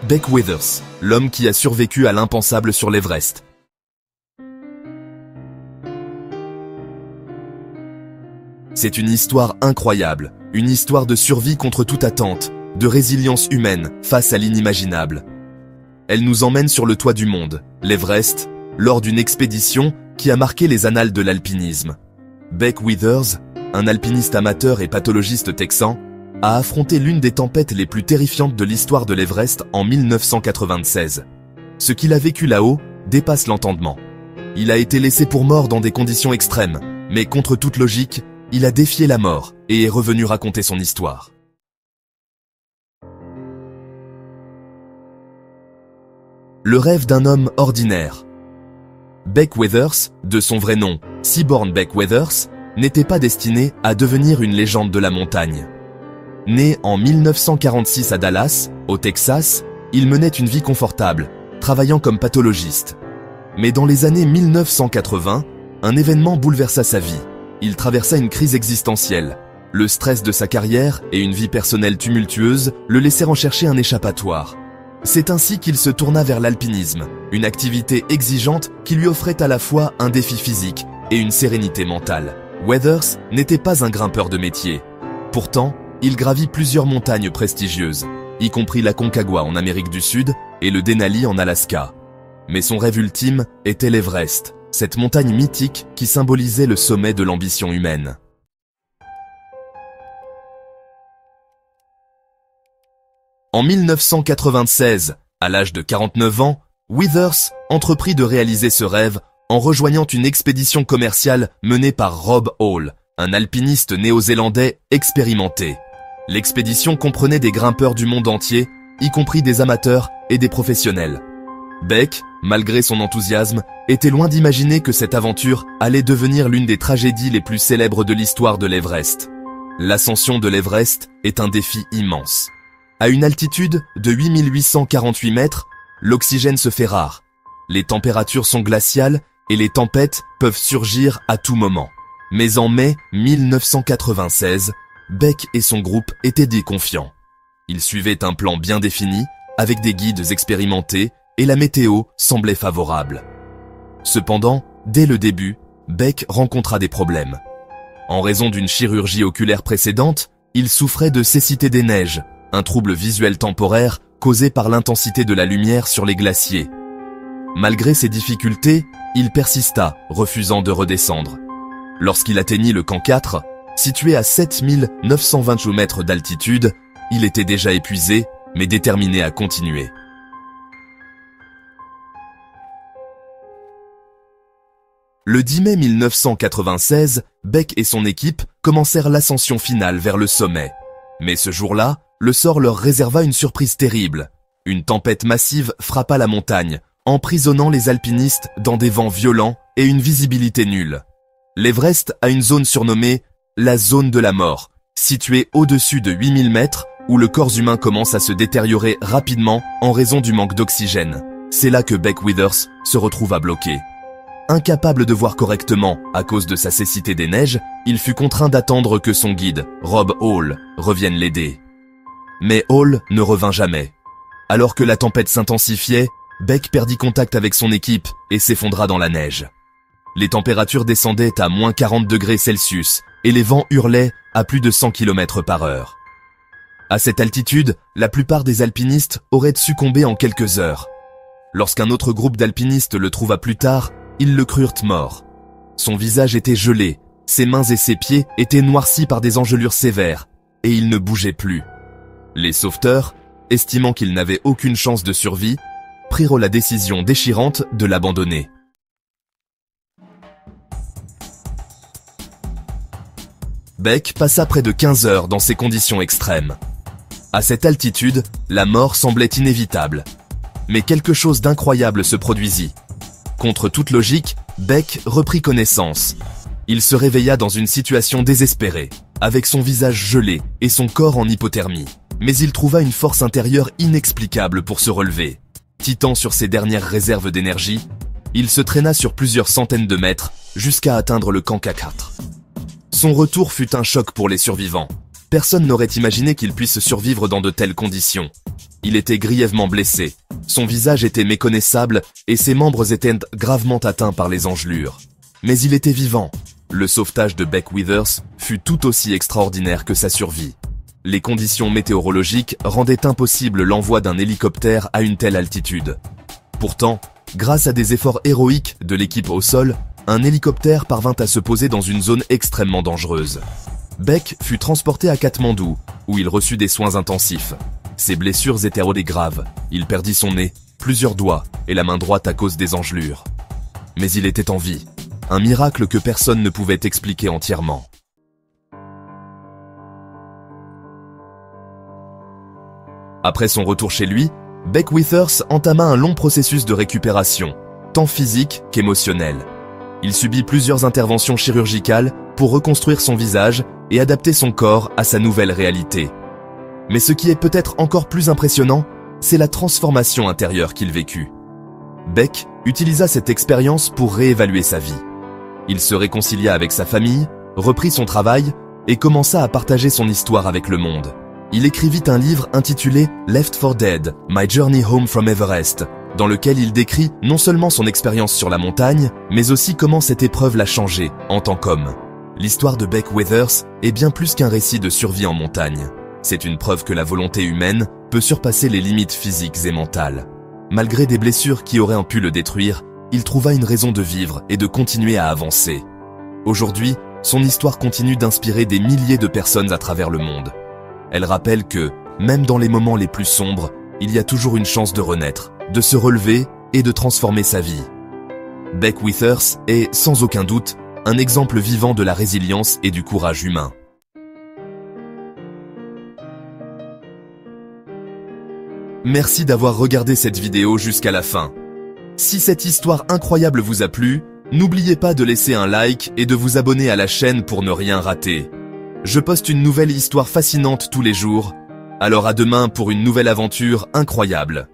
Beck Withers, l'homme qui a survécu à l'impensable sur l'Everest. C'est une histoire incroyable, une histoire de survie contre toute attente, de résilience humaine face à l'inimaginable. Elle nous emmène sur le toit du monde, l'Everest, lors d'une expédition qui a marqué les annales de l'alpinisme. Beck Withers, un alpiniste amateur et pathologiste texan, a affronté l'une des tempêtes les plus terrifiantes de l'histoire de l'Everest en 1996. Ce qu'il a vécu là-haut dépasse l'entendement. Il a été laissé pour mort dans des conditions extrêmes, mais contre toute logique, il a défié la mort et est revenu raconter son histoire. Le rêve d'un homme ordinaire. Beck Withers, de son vrai nom, Seaborn Beck Withers, n'était pas destiné à devenir une légende de la montagne. Né en 1946 à Dallas, au Texas, il menait une vie confortable, travaillant comme pathologiste. Mais dans les années 1980, un événement bouleversa sa vie. Il traversa une crise existentielle. Le stress de sa carrière et une vie personnelle tumultueuse le laissèrent en chercher un échappatoire. C'est ainsi qu'il se tourna vers l'alpinisme, une activité exigeante qui lui offrait à la fois un défi physique et une sérénité mentale. Withers n'était pas un grimpeur de métier. Pourtant, il gravit plusieurs montagnes prestigieuses, y compris la Concagua en Amérique du Sud et le Denali en Alaska. Mais son rêve ultime était l'Everest, cette montagne mythique qui symbolisait le sommet de l'ambition humaine. En 1996, à l'âge de 49 ans, Withers entreprit de réaliser ce rêve en rejoignant une expédition commerciale menée par Rob Hall, un alpiniste néo-zélandais expérimenté. L'expédition comprenait des grimpeurs du monde entier, y compris des amateurs et des professionnels. Beck, malgré son enthousiasme, était loin d'imaginer que cette aventure allait devenir l'une des tragédies les plus célèbres de l'histoire de l'Everest. L'ascension de l'Everest est un défi immense. À une altitude de 8848 mètres, l'oxygène se fait rare. Les températures sont glaciales et les tempêtes peuvent surgir à tout moment. Mais en mai 1996, Beck et son groupe étaient des confiants. Ils suivaient un plan bien défini, avec des guides expérimentés, et la météo semblait favorable. Cependant, dès le début, Beck rencontra des problèmes. En raison d'une chirurgie oculaire précédente, il souffrait de cécité des neiges, un trouble visuel temporaire causé par l'intensité de la lumière sur les glaciers. Malgré ces difficultés, il persista, refusant de redescendre. Lorsqu'il atteignit le camp 4, situé à 7928 mètres d'altitude, il était déjà épuisé, mais déterminé à continuer. Le 10 mai 1996, Beck et son équipe commencèrent l'ascension finale vers le sommet. Mais ce jour-là, le sort leur réserva une surprise terrible. Une tempête massive frappa la montagne, emprisonnant les alpinistes dans des vents violents et une visibilité nulle. L'Everest a une zone surnommée la zone de la mort, située au-dessus de 8000 mètres, où le corps humain commence à se détériorer rapidement en raison du manque d'oxygène. C'est là que Beck Withers se retrouva bloqué. Incapable de voir correctement à cause de sa cécité des neiges, il fut contraint d'attendre que son guide, Rob Hall, revienne l'aider. Mais Hall ne revint jamais. Alors que la tempête s'intensifiait, Beck perdit contact avec son équipe et s'effondra dans la neige. Les températures descendaient à moins 40 degrés Celsius et les vents hurlaient à plus de 100 km/h. À cette altitude, la plupart des alpinistes auraient succombé en quelques heures. Lorsqu'un autre groupe d'alpinistes le trouva plus tard, ils le crurent mort. Son visage était gelé, ses mains et ses pieds étaient noircis par des engelures sévères, et il ne bougeait plus. Les sauveteurs, estimant qu'il n'avait aucune chance de survie, prirent la décision déchirante de l'abandonner. Beck passa près de 15 heures dans ces conditions extrêmes. À cette altitude, la mort semblait inévitable. Mais quelque chose d'incroyable se produisit. Contre toute logique, Beck reprit connaissance. Il se réveilla dans une situation désespérée, avec son visage gelé et son corps en hypothermie. Mais il trouva une force intérieure inexplicable pour se relever. Titant sur ses dernières réserves d'énergie, il se traîna sur plusieurs centaines de mètres jusqu'à atteindre le camp K4. Son retour fut un choc pour les survivants. Personne n'aurait imaginé qu'il puisse survivre dans de telles conditions. Il était grièvement blessé, son visage était méconnaissable et ses membres étaient gravement atteints par les engelures. Mais il était vivant. Le sauvetage de Beck Withers fut tout aussi extraordinaire que sa survie. Les conditions météorologiques rendaient impossible l'envoi d'un hélicoptère à une telle altitude. Pourtant, grâce à des efforts héroïques de l'équipe au sol, un hélicoptère parvint à se poser dans une zone extrêmement dangereuse. Beck fut transporté à Katmandou, où il reçut des soins intensifs. Ses blessures étaient graves. Il perdit son nez, plusieurs doigts et la main droite à cause des engelures. Mais il était en vie. Un miracle que personne ne pouvait expliquer entièrement. Après son retour chez lui, Beck Withers entama un long processus de récupération, tant physique qu'émotionnel. Il subit plusieurs interventions chirurgicales pour reconstruire son visage et adapter son corps à sa nouvelle réalité. Mais ce qui est peut-être encore plus impressionnant, c'est la transformation intérieure qu'il vécut. Beck utilisa cette expérience pour réévaluer sa vie. Il se réconcilia avec sa famille, reprit son travail et commença à partager son histoire avec le monde. Il écrivit un livre intitulé « Left for Dead, My Journey Home from Everest », dans lequel il décrit non seulement son expérience sur la montagne, mais aussi comment cette épreuve l'a changé en tant qu'homme. L'histoire de Beck Withers est bien plus qu'un récit de survie en montagne. C'est une preuve que la volonté humaine peut surpasser les limites physiques et mentales. Malgré des blessures qui auraient pu le détruire, il trouva une raison de vivre et de continuer à avancer. Aujourd'hui, son histoire continue d'inspirer des milliers de personnes à travers le monde. Elle rappelle que, même dans les moments les plus sombres, il y a toujours une chance de renaître, de se relever et de transformer sa vie. Beck Withers est, sans aucun doute, un exemple vivant de la résilience et du courage humain. Merci d'avoir regardé cette vidéo jusqu'à la fin. Si cette histoire incroyable vous a plu, n'oubliez pas de laisser un like et de vous abonner à la chaîne pour ne rien rater. Je poste une nouvelle histoire fascinante tous les jours, alors à demain pour une nouvelle aventure incroyable.